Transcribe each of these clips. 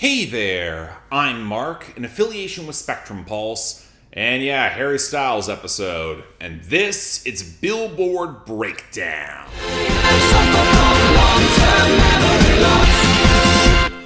Hey there, I'm Mark, in affiliation with Spectrum Pulse, and yeah, Harry Styles episode, and this is Billboard BREAKDOwn.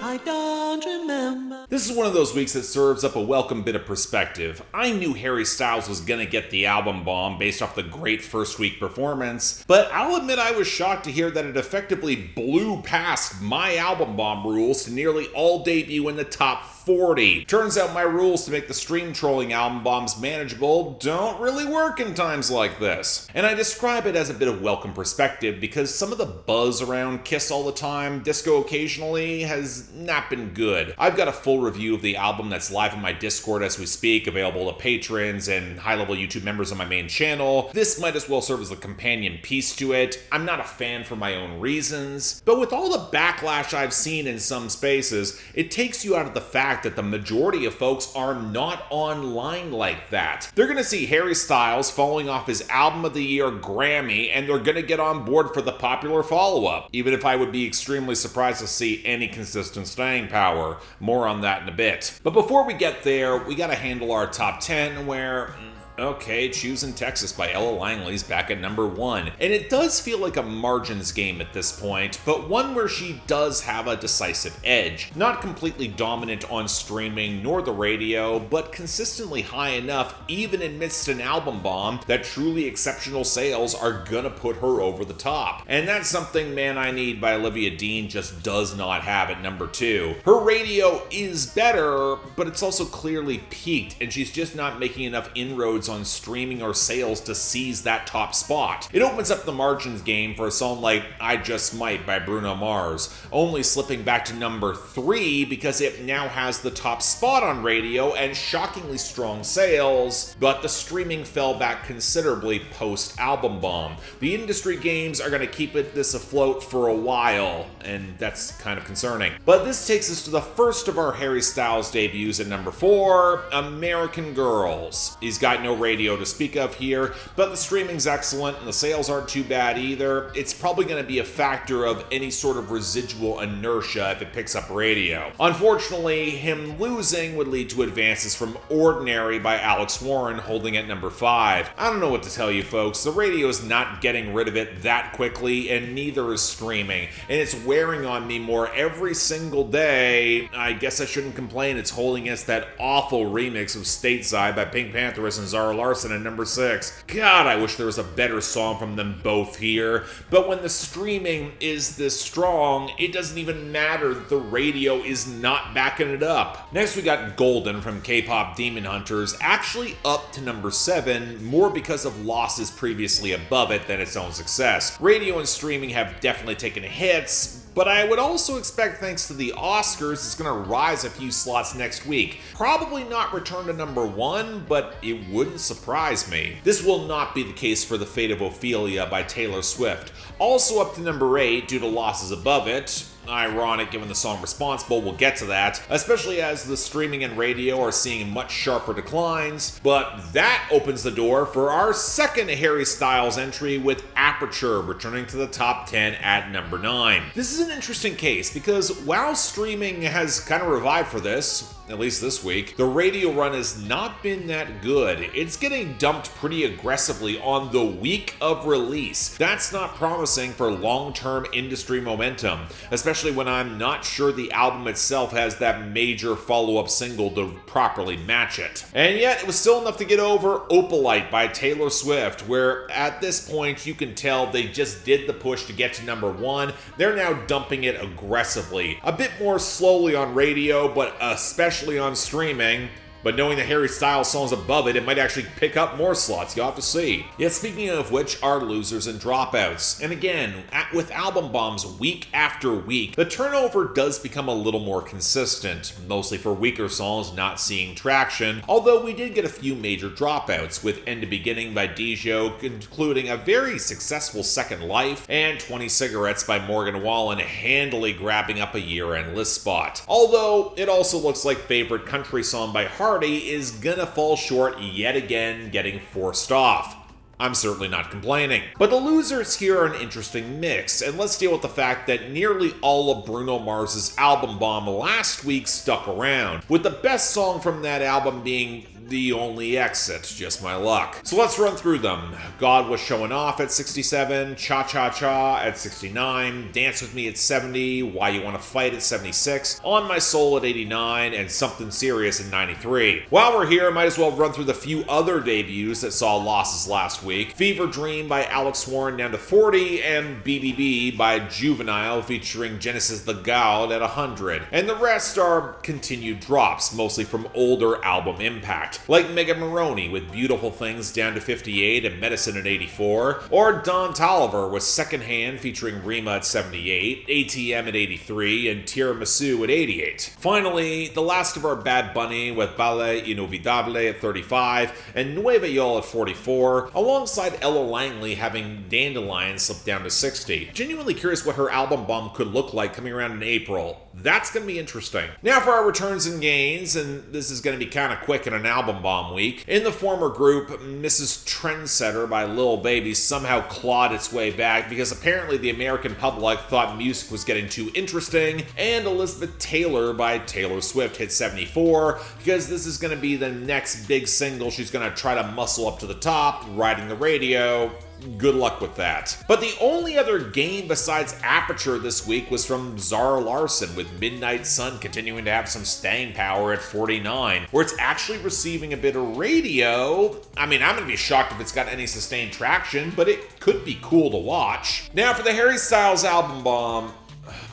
I don't remember. This is one of those weeks that serves up a welcome bit of perspective. I knew Harry Styles was gonna get the album bomb based off the great first week performance, but I'll admit I was shocked to hear that it effectively blew past my album bomb rules to nearly all debut in the top 40. Turns out my rules to make the stream trolling album bombs manageable don't really work in times like this. And I describe it as a bit of welcome perspective because some of the buzz around Kiss all the time, disco occasionally, has not been good. I've got a full review of the album that's live in my Discord as we speak, available to patrons and high-level YouTube members on my main channel. This might as well serve as a companion piece to it. I'm not a fan for my own reasons, but with all the backlash I've seen in some spaces, it takes you out of the fact that the majority of folks are not online like that. They're gonna see Harry Styles following off his Album of the Year Grammy, and they're gonna get on board for the popular follow-up, even if I would be extremely surprised to see any consistent staying power. More on that in a bit. But before we get there, we gotta handle our top 10 where... okay, Choosing Texas by Ella Langley's back at number 1. And it does feel like a margins game at this point, but one where she does have a decisive edge. Not completely dominant on streaming nor the radio, but consistently high enough even amidst an album bomb that truly exceptional sales are gonna put her over the top. And that's something Man I Need by Olivia Dean just does not have at number 2. Her radio is better, but it's also clearly peaked, and she's just not making enough inroads on streaming or sales to seize that top spot. It opens up the margins game for a song like I Just Might by Bruno Mars, only slipping back to number 3 because it now has the top spot on radio and shockingly strong sales, but the streaming fell back considerably post-album bomb. The industry games are going to keep this afloat for a while, and that's kind of concerning. But this takes us to the first of our Harry Styles debuts at number 4, American Girls. He's got no radio to speak of here, but the streaming's excellent and the sales aren't too bad either. It's probably going to be a factor of any sort of residual inertia if it picks up radio. Unfortunately, him losing would lead to advances from Ordinary by Alex Warren holding at number 5. I don't know what to tell you folks, the radio is not getting rid of it that quickly and neither is streaming, and it's wearing on me more every single day. I guess I shouldn't complain, it's holding us that awful remix of Stateside by Pink Pantheress and Zara Larson at number 6. God, I wish there was a better song from them both here. But when the streaming is this strong, it doesn't even matter that the radio is not backing it up. Next we got Golden from K-Pop Demon Hunters, actually up to number 7, more because of losses previously above it than its own success. Radio and streaming have definitely taken hits, but I would also expect thanks to the Oscars it's going to rise a few slots next week. Probably not return to number 1, but it wouldn't surprise me. This will not be the case for The Fate of Ophelia by Taylor Swift. Also up to number 8 due to losses above it. Ironic given the song Responsible, we'll get to that, especially as the streaming and radio are seeing much sharper declines, but that opens the door for our second Harry Styles entry with Aperture returning to the top 10 at number 9. This is an interesting case because while streaming has kind of revived for this, at least this week, the radio run has not been that good. It's getting dumped pretty aggressively on the week of release. That's not promising for long-term industry momentum, especially when I'm not sure the album itself has that major follow-up single to properly match it. And yet, it was still enough to get over Opalite by Taylor Swift, where at this point you can tell they just did the push to get to number 1. They're now dumping it aggressively. A bit more slowly on radio, but especially on streaming. But knowing the Harry Styles songs above it, it might actually pick up more slots, you'll have to see. Yet speaking of which are losers and dropouts. And again, with album bombs week after week, the turnover does become a little more consistent, mostly for weaker songs not seeing traction, although we did get a few major dropouts, with End to Beginning by Dijo concluding a very successful second life, and 20 Cigarettes by Morgan Wallen handily grabbing up a year-end list spot. Although, it also looks like Favorite Country Song by Hardy is gonna fall short yet again, getting forced off. I'm certainly not complaining. But the losers here are an interesting mix, and let's deal with the fact that nearly all of Bruno Mars's album bomb last week stuck around, with the best song from that album being The Only Exit, just my luck. So let's run through them. God Was Showing Off at 67, Cha Cha Cha at 69, Dance With Me at 70, Why You Wanna Fight at 76, On My Soul at 89, and Something Serious at 93. While we're here, I might as well run through the few other debuts that saw losses last week. Fever Dream by Alex Warren down to 40, and BBB by Juvenile featuring Genesis the God at 100. And the rest are continued drops, mostly from older album impact, like Megan Maroney with Beautiful Things down to 58 and Medicine at 84, or Don Toliver with Secondhand featuring Rima at 78, ATM at 83, and Tiramisu at 88. Finally, the last of our Bad Bunny with Ballet Inolvidable at 35, and Nueva Yol at 44, alongside Ella Langley having Dandelion slip down to 60. Genuinely curious what her album bomb could look like coming around in April. That's going to be interesting. Now for our returns and gains, and this is going to be kind of quick in an album bomb week. In the former group, Mrs. Trendsetter by Lil Baby somehow clawed its way back because apparently the American public thought music was getting too interesting, and Elizabeth Taylor by Taylor Swift hit 74 because this is going to be the next big single she's going to try to muscle up to the top, riding the radio. Good luck with that. But the only other game besides Aperture this week was from Zara Larsson, with Midnight Sun continuing to have some staying power at 49, where it's actually receiving a bit of radio. I mean, I'm gonna be shocked if it's got any sustained traction, but it could be cool to watch. Now for the Harry Styles album bomb.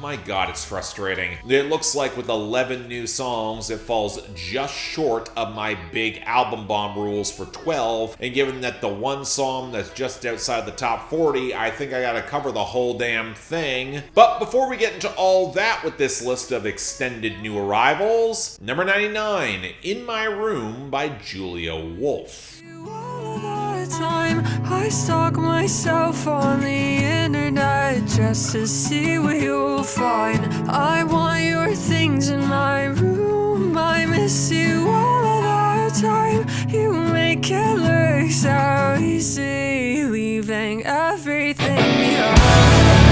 My God, it's frustrating. It looks like with 11 new songs, it falls just short of my big album bomb rules for 12, and given that the one song that's just outside the top 40, I think I gotta cover the whole damn thing. But before we get into all that with this list of extended new arrivals, number 99, In My Room by Julia Wolf. Time I stalk myself on the internet just to see what you'll find. I want your things in my room. I miss you all of the time. You make it look so easy, leaving everything behind.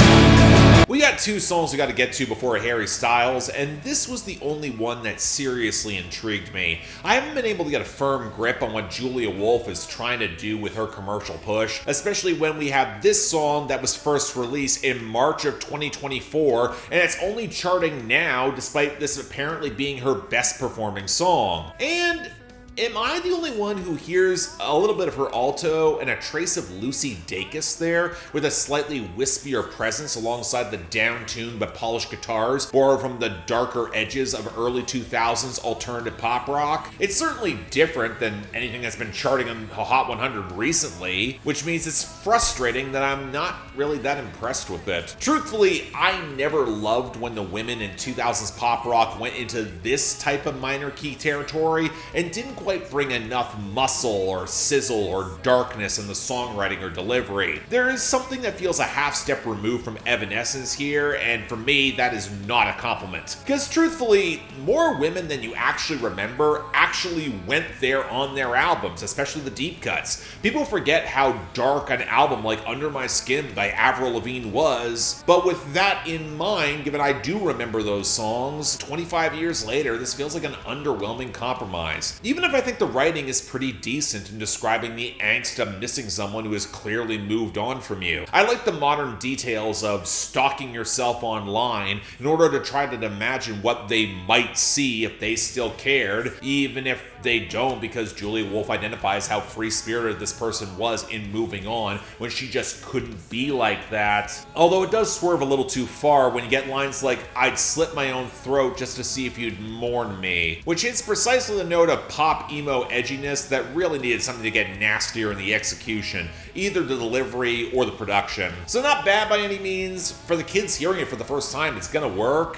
We got two songs we got to get to before Harry Styles, and this was the only one that seriously intrigued me. I haven't been able to get a firm grip on what Julia Wolf is trying to do with her commercial push, especially when we have this song that was first released in March of 2024, and it's only charting now despite this apparently being her best performing song. And am I the only one who hears a little bit of her alto and a trace of Lucy Dacus there, with a slightly wispier presence alongside the down-tuned but polished guitars borrowed from the darker edges of early 2000s alternative pop rock? It's certainly different than anything that's been charting on the Hot 100 recently, which means it's frustrating that I'm not really that impressed with it. Truthfully, I never loved when the women in 2000s pop rock went into this type of minor key territory and didn't quite bring enough muscle or sizzle or darkness in the songwriting or delivery. There is something that feels a half step removed from Evanescence here, and for me, that is not a compliment. Because truthfully, more women than you actually remember actually went there on their albums, especially the deep cuts. People forget how dark an album like Under My Skin by Avril Lavigne was, but with that in mind, given I do remember those songs, 25 years later, this feels like an underwhelming compromise. Even if I think the writing is pretty decent in describing the angst of missing someone who has clearly moved on from you. I like the modern details of stalking yourself online in order to try to imagine what they might see if they still cared, even if they don't, because Julia Wolf identifies how free-spirited this person was in moving on when she just couldn't be like that. Although it does swerve a little too far when you get lines like, "I'd slit my own throat just to see if you'd mourn me," which hits precisely the note of pop emo edginess that really needed something to get nastier in the execution, either the delivery or the production. So not bad by any means. For the kids hearing it for the first time, it's gonna work.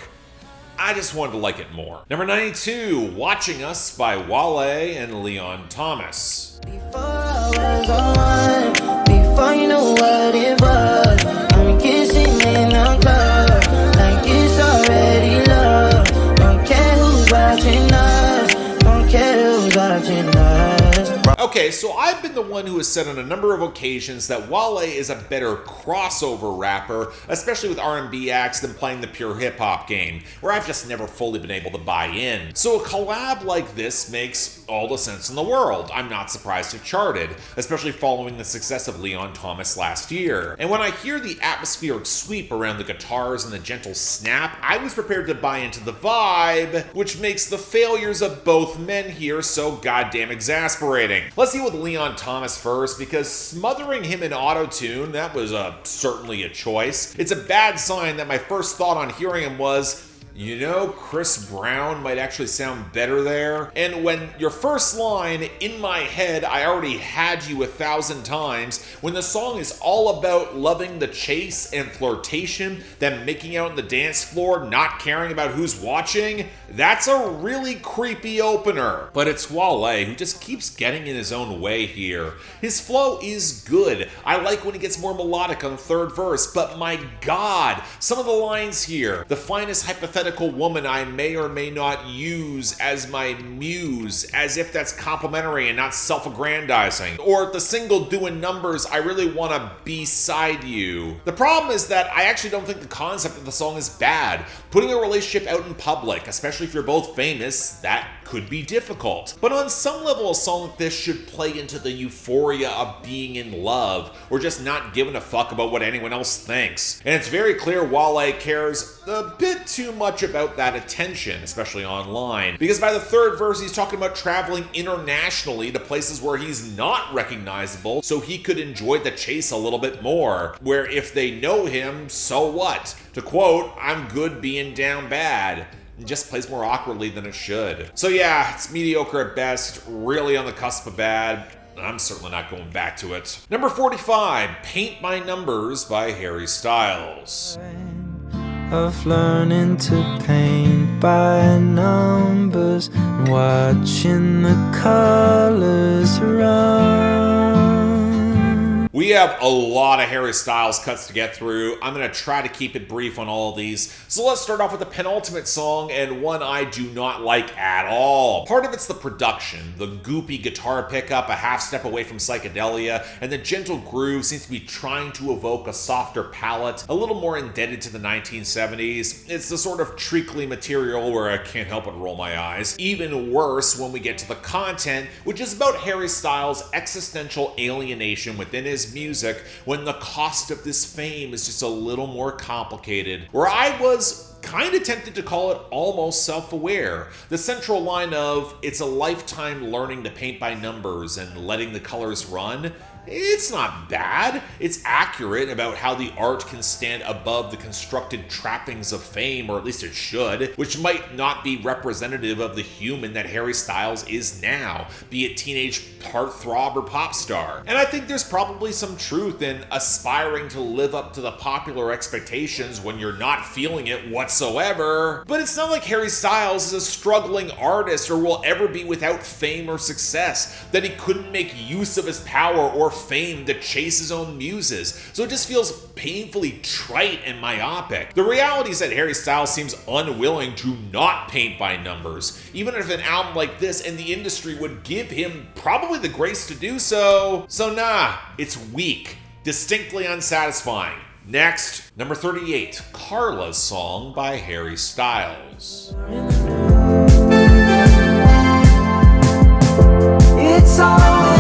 I just wanted to like it more. Number 92, Watching Us by Wale and Leon Thomas. Before I was on, before you know what it was, I'm kissing in a club, like it's already love. Don't care who's watching us, don't care who's watching us. Okay, so I've been the one who has said on a number of occasions that Wale is a better crossover rapper, especially with R&B acts, than playing the pure hip-hop game, where I've just never fully been able to buy in. So a collab like this makes all the sense in the world. I'm not surprised it charted, especially following the success of Leon Thomas last year. And when I hear the atmospheric sweep around the guitars and the gentle snap, I was prepared to buy into the vibe, which makes the failures of both men here so goddamn exasperating. Let's deal with Leon Thomas first, because smothering him in auto-tune, that was certainly a choice. It's a bad sign that my first thought on hearing him was, you know, Chris Brown might actually sound better there. And when your first line, in my head, I already had you 1,000 times, when the song is all about loving the chase and flirtation, then making out on the dance floor, not caring about who's watching, that's a really creepy opener. But it's Wale who just keeps getting in his own way here. His flow is good. I like when he gets more melodic on the third verse, but my God, some of the lines here, the finest hypothetical woman I may or may not use as my muse, as if that's complimentary and not self-aggrandizing. Or the single doing numbers, I really want to beside you. The problem is that I actually don't think the concept of the song is bad. Putting a relationship out in public, especially if you're both famous, that could be difficult. But on some level, a song like this should play into the euphoria of being in love, or just not giving a fuck about what anyone else thinks. And it's very clear Wale cares a bit too much about that attention, especially online, because by the third verse he's talking about traveling internationally to places where he's not recognizable so he could enjoy the chase a little bit more, where if they know him, so what? To quote, I'm good being down bad. It just plays more awkwardly than it should. So yeah, it's mediocre at best, really on the cusp of bad. I'm certainly not going back to it. Number 45, Paint by Numbers by Harry Styles. Of learning to paint by numbers, watching the colors run. We have a lot of Harry Styles cuts to get through. I'm going to try to keep it brief on all of these. So let's start off with the penultimate song, and one I do not like at all. Part of it's the production, the goopy guitar pickup a half step away from psychedelia, and the gentle groove seems to be trying to evoke a softer palette, a little more indebted to the 1970s. It's the sort of treacly material where I can't help but roll my eyes. Even worse when we get to the content, which is about Harry Styles' existential alienation within his music when the cost of this fame is just a little more complicated. Where I was kind of tempted to call it almost self-aware. The central line of, it's a lifetime learning to paint by numbers and letting the colors run, it's not bad. It's accurate about how the art can stand above the constructed trappings of fame, or at least it should, which might not be representative of the human that Harry Styles is now, be it teenage heartthrob or pop star. And I think there's probably some truth in aspiring to live up to the popular expectations when you're not feeling it whatsoever. But it's not like Harry Styles is a struggling artist or will ever be without fame or success, that he couldn't make use of his power or fame to chase his own muses, so it just feels painfully trite and myopic. The reality is that Harry Styles seems unwilling to not paint by numbers, even if an album like this in the industry would give him probably the grace to do so. So nah, it's weak, distinctly unsatisfying. Next, number 38, Carla's Song by Harry Styles. It's all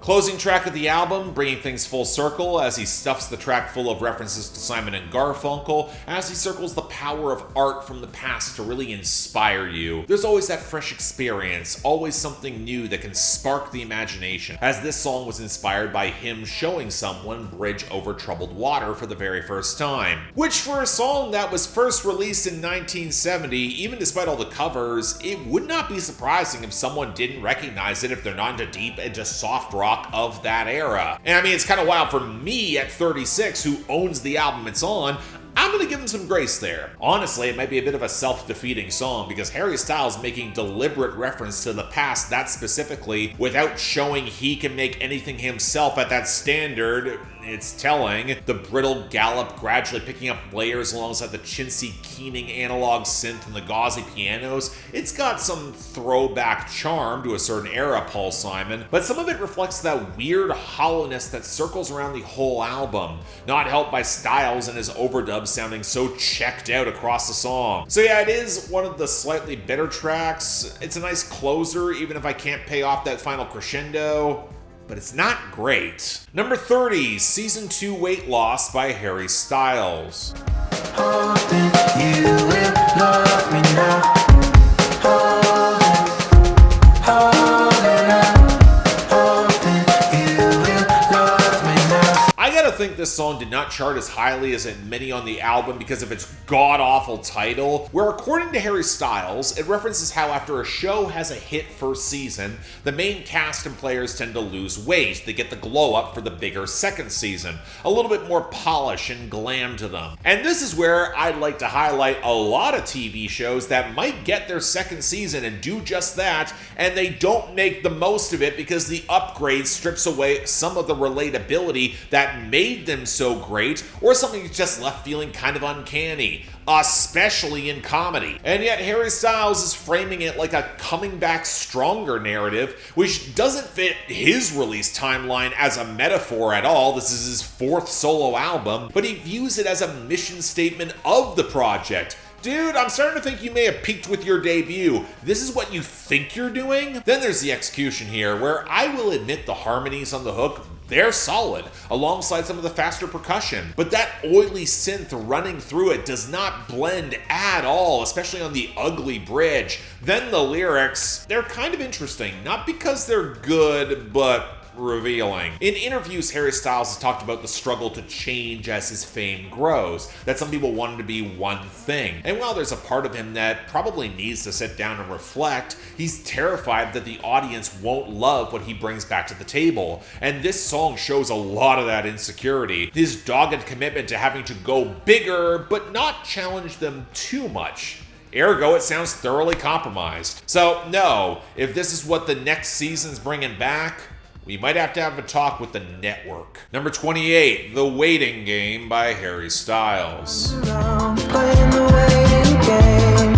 Closing track of the album, bringing things full circle as he stuffs the track full of references to Simon and Garfunkel, as he circles the power of art from the past to really inspire you. There's always that fresh experience, always something new that can spark the imagination, as this song was inspired by him showing someone bridge over troubled water for the very first time. Which for a song that was first released in 1970, even despite all the covers, it would not be surprising if someone didn't recognize it if they're not into soft rock of that era. And I mean, it's kind of wild for me at 36, who owns the album it's on. I'm gonna give him some grace there. Honestly, it might be a bit of a self-defeating song because Harry Styles making deliberate reference to the past that specifically without showing he can make anything himself at that standard, it's telling. The brittle gallop gradually picking up layers alongside the chintzy keening analog synth and the gauzy pianos. It's got some throwback charm to a certain era, Paul Simon, but some of it reflects that weird hollowness that circles around the whole album, not helped by Styles and his overdubs sounding so checked out across the song. So yeah, it is one of the slightly better tracks. It's a nice closer, even if I can't pay off that final crescendo, but it's not great. Number 30, Season 2 Weight Loss by Harry Styles. Hoping you will love me now. I think this song did not chart as highly as many on the album because of its god-awful title, where according to Harry Styles, it references how after a show has a hit first season, the main cast and players tend to lose weight. They get the glow up for the bigger second season, a little bit more polish and glam to them. And this is where I'd like to highlight a lot of TV shows that might get their second season and do just that, and they don't make the most of it because the upgrade strips away some of the relatability that made them so great, or something that's just left feeling kind of uncanny, especially in comedy. And yet Harry Styles is framing it like a coming back stronger narrative, which doesn't fit his release timeline as a metaphor at all. This is his fourth solo album, but he views it as a mission statement of the project. Dude, I'm starting to think you may have peaked with your debut. This is what you think you're doing? Then there's the execution here, where I will admit the harmonies on the hook, they're solid, alongside some of the faster percussion. But that oily synth running through it does not blend at all, especially on the ugly bridge. Then the lyrics, they're kind of interesting, not because they're good, but revealing. In interviews, Harry Styles has talked about the struggle to change as his fame grows, that some people want him to be one thing. And while there's a part of him that probably needs to sit down and reflect, he's terrified that the audience won't love what he brings back to the table. And this song shows a lot of that insecurity, his dogged commitment to having to go bigger, but not challenge them too much. Ergo, it sounds thoroughly compromised. So no, if this is what the next season's bringing back, we might have to have a talk with the network. Number 28, The Waiting Game by Harry Styles. Playing the waiting game,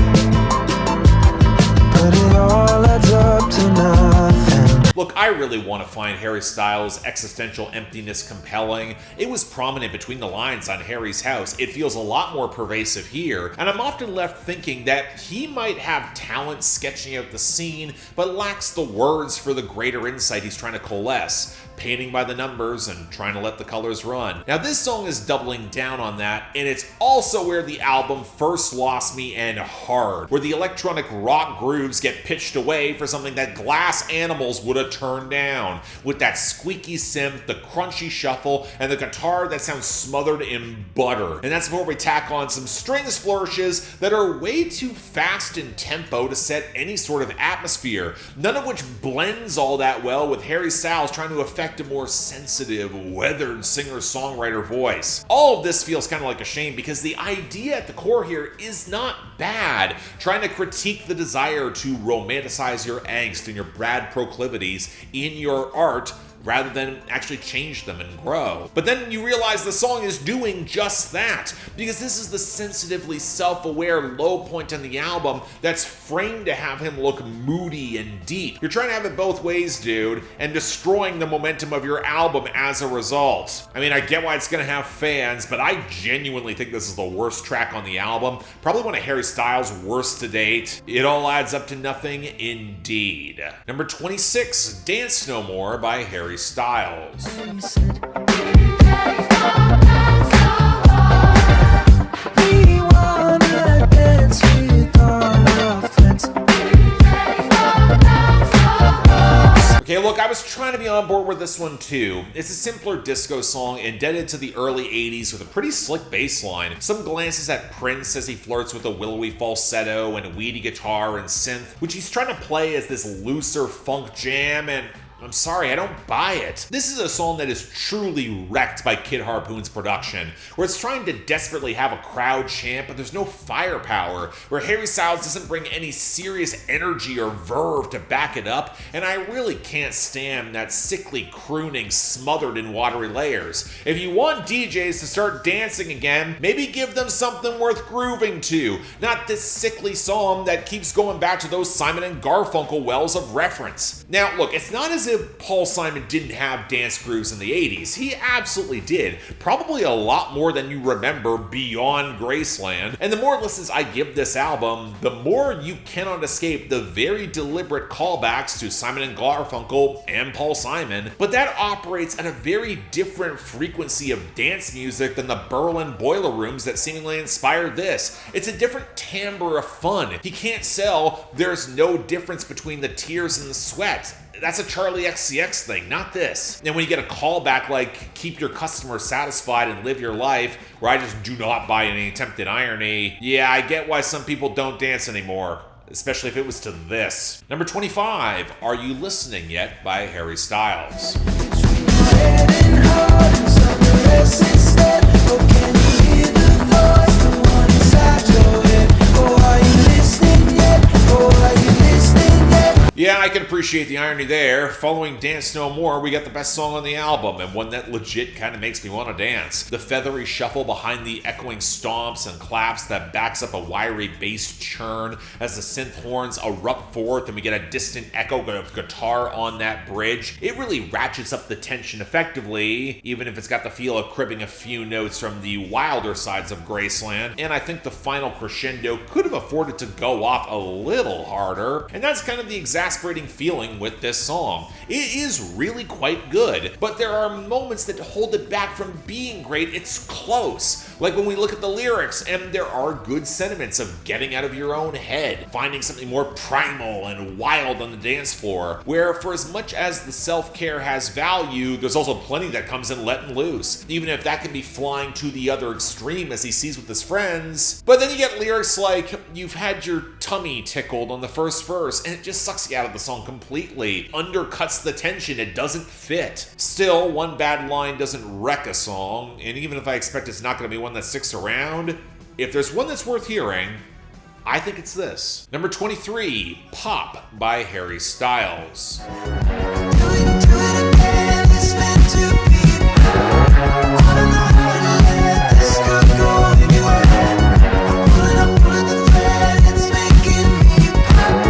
but it all adds up to nothing. Look, I really want to find Harry Styles' existential emptiness compelling. It was prominent between the lines on Harry's House. It feels a lot more pervasive here, and I'm often left thinking that he might have talent sketching out the scene, but lacks the words for the greater insight he's trying to coalesce, painting by the numbers and trying to let the colors run. Now this song is doubling down on that, and it's also where the album first lost me, and hard, where the electronic rock grooves get pitched away for something that Glass Animals would have turned down, with that squeaky synth, the crunchy shuffle, and the guitar that sounds smothered in butter. And that's before we tack on some strings flourishes that are way too fast in tempo to set any sort of atmosphere, none of which blends all that well with Harry Styles trying to affect a more sensitive, weathered singer-songwriter voice. All of this feels kind of like a shame because the idea at the core here is not bad, trying to critique the desire to romanticize your angst and your bad proclivities in your art rather than actually change them and grow. But then you realize the song is doing just that, because this is the sensitively self-aware low point in the album that's framed to have him look moody and deep. You're trying to have it both ways, dude, and destroying the momentum of your album as a result. I mean, I get why it's gonna have fans, but I genuinely think this is the worst track on the album, probably one of Harry Styles' worst to date. It all adds up to nothing indeed. Number 26, Dance No More by Harry Styles. Okay, look, I was trying to be on board with this one too. It's a simpler disco song indebted to the early 80s with a pretty slick bass line. Some glances at Prince as he flirts with a willowy falsetto and a weedy guitar and synth, which he's trying to play as this looser funk jam, and I'm sorry, I don't buy it. This is a song that is truly wrecked by Kid Harpoon's production, where it's trying to desperately have a crowd chant, but there's no firepower, where Harry Styles doesn't bring any serious energy or verve to back it up, and I really can't stand that sickly crooning smothered in watery layers. If you want DJs to start dancing again, maybe give them something worth grooving to, not this sickly song that keeps going back to those Simon and Garfunkel wells of reference. Now look, it's not as if Paul Simon didn't have dance grooves in the 80s. He absolutely did. Probably a lot more than you remember beyond Graceland. And the more listens I give this album, the more you cannot escape the very deliberate callbacks to Simon and Garfunkel and Paul Simon, but that operates at a very different frequency of dance music than the Berlin Boiler Rooms that seemingly inspired this. It's a different timbre of fun. He can't sell "There's no difference between the tears and the sweat." That's a Charlie XCX thing, not this. And when you get a callback like "keep your customers satisfied and live your life," where I just do not buy any attempted irony, yeah, I get why some people don't dance anymore, especially if it was to this. Number 25, Are You Listening Yet by Harry Styles. Yeah, I can appreciate the irony there. Following Dance No More, we got the best song on the album, and one that legit kind of makes me want to dance. The feathery shuffle behind the echoing stomps and claps that backs up a wiry bass churn as the synth horns erupt forth and we get a distant echo of guitar on that bridge. It really ratchets up the tension effectively, even if it's got the feel of cribbing a few notes from the wilder sides of Graceland. And I think the final crescendo could have afforded to go off a little harder, and that's kind of the exasperating feeling with this song. It is really quite good, but there are moments that hold it back from being great. It's close. Like when we look at the lyrics, and there are good sentiments of getting out of your own head, finding something more primal and wild on the dance floor, where for as much as the self-care has value, there's also plenty that comes in letting loose, even if that can be flying to the other extreme as he sees with his friends. But then you get lyrics like, "You've had your tummy tickled" on the first verse, and it just sucks you out of the song completely, undercuts the tension, it doesn't fit. Still, one bad line doesn't wreck a song, and even if I expect it's not going to be one that sticks around, if there's one that's worth hearing, I think it's this. Number 23, Pop by Harry Styles.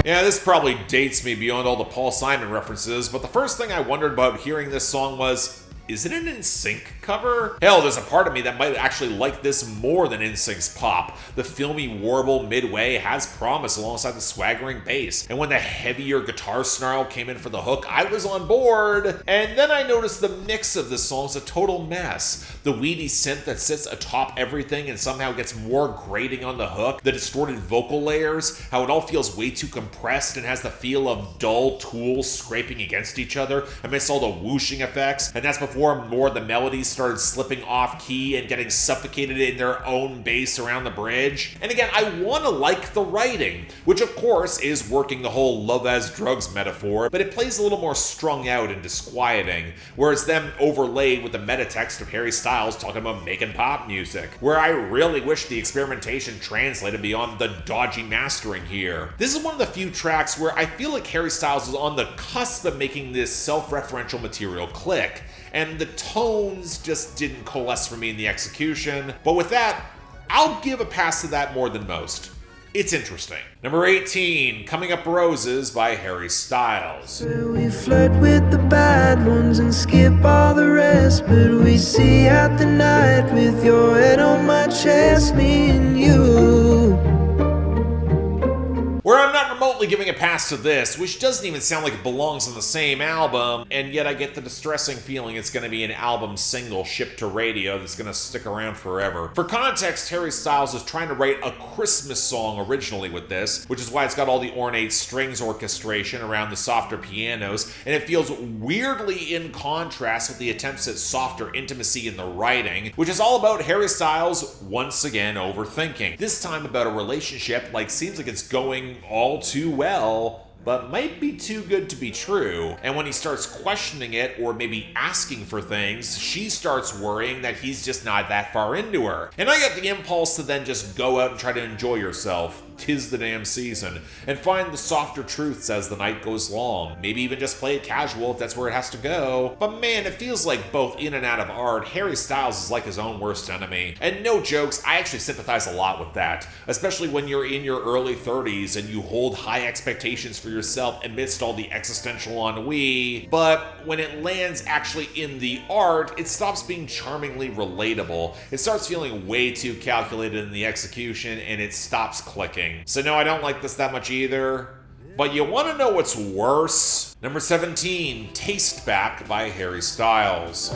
Yeah, this probably dates me beyond all the Paul Simon references, but the first thing I wondered about hearing this song was, is it an NSYNC cover? Hell, there's a part of me that might actually like this more than NSYNC's Pop. The filmy warble midway has promise alongside the swaggering bass, and when the heavier guitar snarl came in for the hook, I was on board. And then I noticed the mix of this song is a total mess. The weedy synth that sits atop everything and somehow gets more grating on the hook, the distorted vocal layers, how it all feels way too compressed and has the feel of dull tools scraping against each other amidst all the whooshing effects, and that's before more of the melodies started slipping off key and getting suffocated in their own bass around the bridge. And again, I want to like the writing, which of course is working the whole love as drugs metaphor, but it plays a little more strung out and disquieting, whereas them overlaid with the meta text of Harry Styles talking about making pop music, where I really wish the experimentation translated beyond the dodgy mastering here. This is one of the few tracks where I feel like Harry Styles was on the cusp of making this self-referential material click, and the tones just didn't coalesce for me in the execution. But with that, I'll give a pass to that more than most. It's interesting. Number 18, Coming Up Roses by Harry Styles. We flirt with the bad ones and skip all the rest, but we see out the night with your head on my chest, me and you. Where I'm not remotely giving a pass to this, which doesn't even sound like it belongs on the same album, and yet I get the distressing feeling it's going to be an album single shipped to radio that's going to stick around forever. For context, Harry Styles was trying to write a Christmas song originally with this, which is why it's got all the ornate strings orchestration around the softer pianos, and it feels weirdly in contrast with the attempts at softer intimacy in the writing, which is all about Harry Styles once again overthinking. This time about a relationship seems like it's going all too well, but might be too good to be true. And when he starts questioning it or maybe asking for things, she starts worrying that he's just not that far into her. And I got the impulse to then just go out and try to enjoy yourself. 'Tis the damn season, and find the softer truths as the night goes long. Maybe even just play it casual if that's where it has to go. But man, it feels like both in and out of art, Harry Styles is like his own worst enemy. And no jokes, I actually sympathize a lot with that, especially when you're in your early 30s and you hold high expectations for yourself amidst all the existential ennui. But when it lands actually in the art, it stops being charmingly relatable. It starts feeling way too calculated in the execution, and it stops clicking. So no, I don't like this that much either. But you want to know what's worse? Number 17, Taste Back by Harry Styles.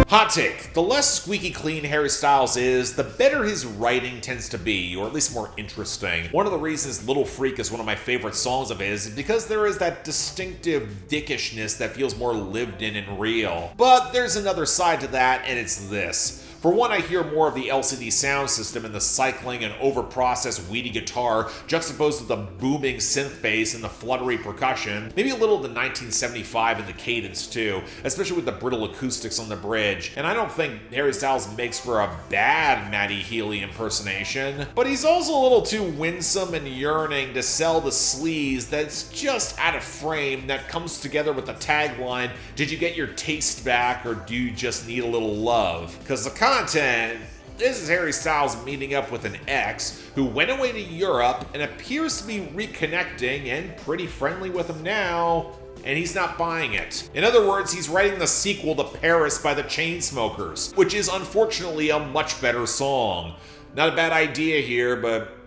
Hot take. The less squeaky clean Harry Styles is, the better his writing tends to be, or at least more interesting. One of the reasons Little Freak is one of my favorite songs of his is because there is that distinctive dickishness that feels more lived in and real. But there's another side to that, and it's this. For one, I hear more of the LCD sound system and the cycling and over-processed weedy guitar juxtaposed with the booming synth bass and the fluttery percussion. Maybe a little of the 1975 in the cadence too, especially with the brittle acoustics on the bridge. And I don't think Harry Styles makes for a bad Matty Healy impersonation, but he's also a little too winsome and yearning to sell the sleaze that's just out of frame that comes together with the tagline, "Did you get your taste back, or do you just need a little love?" Because the content, this is Harry Styles meeting up with an ex who went away to Europe and appears to be reconnecting and pretty friendly with him now, and he's not buying it. In other words, he's writing the sequel to Paris by the Chainsmokers, which is unfortunately a much better song. Not a bad idea here, but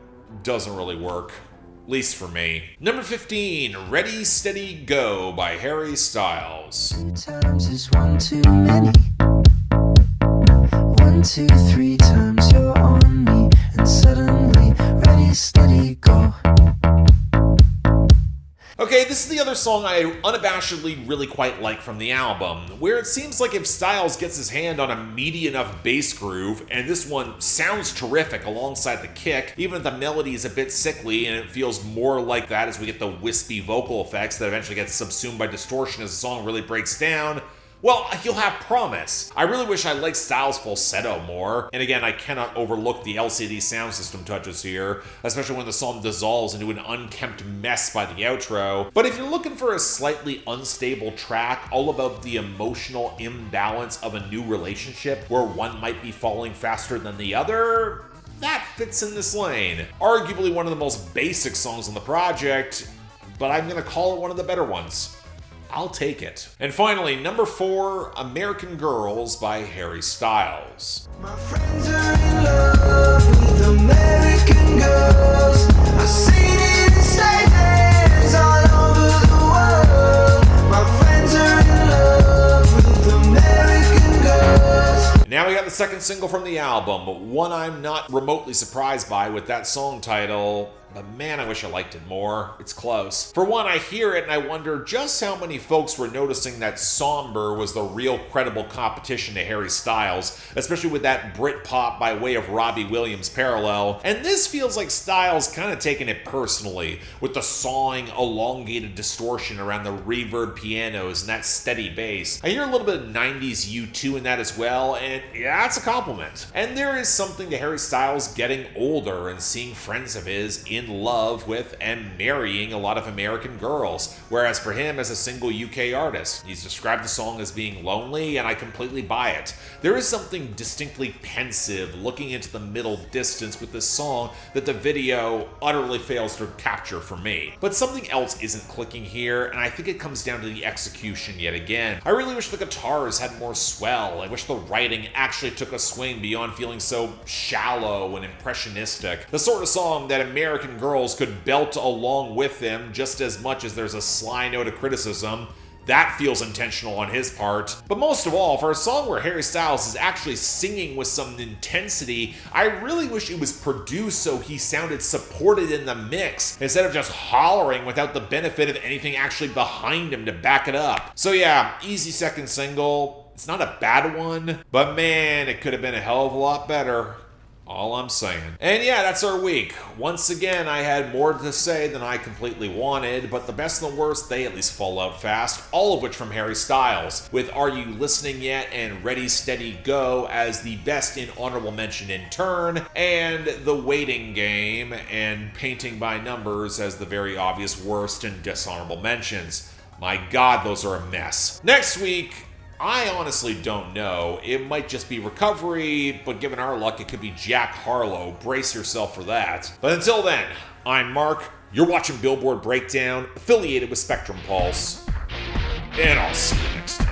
doesn't really work. At least for me. Number 15, Ready, Steady, Go by Harry Styles. 2 times is 1 too many. 1, 2, 3 times you're on me, and suddenly ready, steady, go. Okay, this is the other song I unabashedly really quite like from the album, where it seems like if Styles gets his hand on a meaty enough bass groove, and this one sounds terrific alongside the kick, even if the melody is a bit sickly and it feels more like that as we get the wispy vocal effects that eventually get subsumed by distortion as the song really breaks down, well, you'll have promise. I really wish I liked Styles' falsetto more. And again, I cannot overlook the LCD sound system touches here, especially when the song dissolves into an unkempt mess by the outro. But if you're looking for a slightly unstable track all about the emotional imbalance of a new relationship where one might be falling faster than the other, that fits in this lane. Arguably one of the most basic songs on the project, but I'm gonna call it one of the better ones. I'll take it. And finally, number 4, American Girls by Harry Styles. My friends are in love with American girls. I've seen it in stadiums all over the world. My friends are in love with American girls. Now we got the second single from the album, one I'm not remotely surprised by with that song title, but man, I wish I liked it more. It's close. For one, I hear it and I wonder just how many folks were noticing that Somber was the real credible competition to Harry Styles, especially with that Britpop by way of Robbie Williams parallel. And this feels like Styles kind of taking it personally, with the sawing, elongated distortion around the reverb pianos and that steady bass. I hear a little bit of 90s U2 in that as well, and yeah, it's a compliment. And there is something to Harry Styles getting older and seeing friends of his in love with and marrying a lot of American girls, whereas for him as a single UK artist, he's described the song as being lonely, and I completely buy it. There is something distinctly pensive looking into the middle distance with this song that the video utterly fails to capture for me. But something else isn't clicking here, and I think it comes down to the execution yet again. I really wish the guitars had more swell. I wish the writing actually took a swing beyond feeling so shallow and impressionistic. The sort of song that American girls could belt along with them just as much as there's a sly note of criticism, That feels intentional on his part. But most of all, for a song where Harry Styles is actually singing with some intensity, I really wish it was produced so he sounded supported in the mix, instead of just hollering without the benefit of anything actually behind him to back it up. So yeah, easy second single. It's not a bad one, but man, it could have been a hell of a lot better. All I'm saying. And yeah, that's our week. Once again, I had more to say than I completely wanted, but the best and the worst, they at least fall out fast, all of which from Harry Styles, with Are You Listening Yet and Ready, Steady, Go as the best in honorable mention in turn, and The Waiting Game and Painting by Numbers as the very obvious worst in dishonorable mentions. My God, those are a mess. Next week, I honestly don't know. It might just be Recovery, but given our luck, it could be Jack Harlow. Brace yourself for that. But until then, I'm Mark. You're watching Billboard Breakdown, affiliated with Spectrum Pulse. And I'll see you next time.